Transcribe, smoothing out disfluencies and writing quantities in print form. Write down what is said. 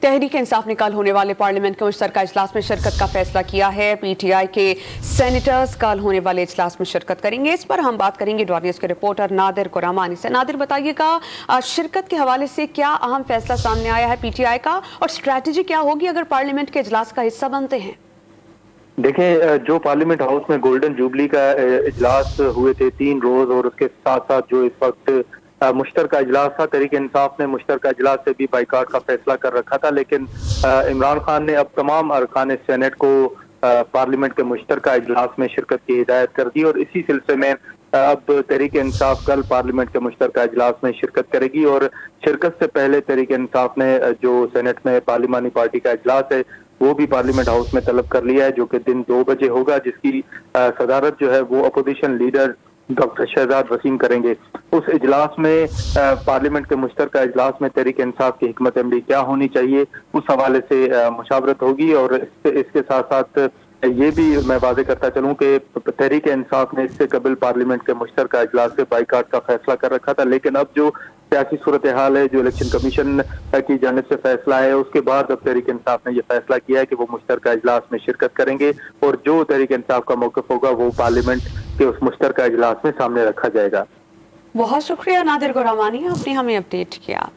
तहरीक इंसाफ ने कल होने वाले पार्लियामेंट के मुश्तरका इजलास में शिरकत का फैसला किया है। PTI के सेनेटर्स कल होने वाले इजलास में शिरकत करेंगे। इस पर हम बात करेंगे डॉट न्यूज़ के रिपोर्टर नादिर गुरामानी से। नादिर, बताइएगा शिरकत के हवाले से क्या अहम फैसला सामने आया है PTI का, और स्ट्रैटेजी क्या होगी अगर पार्लियामेंट के इजलास का हिस्सा बनते हैं? देखें, जो पार्लियामेंट हाउस में गोल्डन जुबली का इजलास हुए थे 3 रोज, और उसके साथ साथ जो इस वक्त मुश्तरका इजलास था, तहरीक इंसाफ ने मुश्तरका इजलास से भी बाइकाट का फैसला कर रखा था, लेकिन इमरान खान ने अब तमाम अरकान सेनेट को पार्लियामेंट के मुश्तरका इजलास में शिरकत की हिदायत कर दी, और इसी सिलसिले में अब तहरीक इंसाफ कल पार्लियामेंट के मुश्तरका इजलास में शिरकत करेगी। और शिरकत से पहले तहरीक इंसाफ ने जो सेनेट में पार्लिमानी पार्टी का इजलास है वो भी पार्लियामेंट हाउस में तलब कर लिया है, जो कि दिन 2 बजे होगा, जिसकी सदारत जो है वो opposition leader doctor Shahzad Waseem करेंगे। उस इजलास में पार्लियामेंट के मुश्तरका इजलास में तहरीक इंसाफ की हिकमत अमली क्या होनी चाहिए उस हवाले से मुशावरत होगी। और इसके साथ साथ ये भी मैं वाज़ेह करता चलूं कि तहरीक इंसाफ ने इससे कबल पार्लियामेंट के मुश्तरका इजलास से बाइकाट का फैसला कर रखा था, लेकिन अब जो सियासी सूरत हाल है, जो इलेक्शन कमीशन की जानिब से फैसला है, उसके बाद अब तहरीक इंसाफ ने यह फैसला किया है कि वो मुश्तरका इजलास में शिरकत करेंगे, और जो तहरीक इंसाफ का मौक़िफ़ होगा वो पार्लियामेंट के उस मुश्तरका इजलास में सामने रखा जाएगा। बहुत शुक्रिया नादिर गुरामानी, आपने हमें अपडेट किया।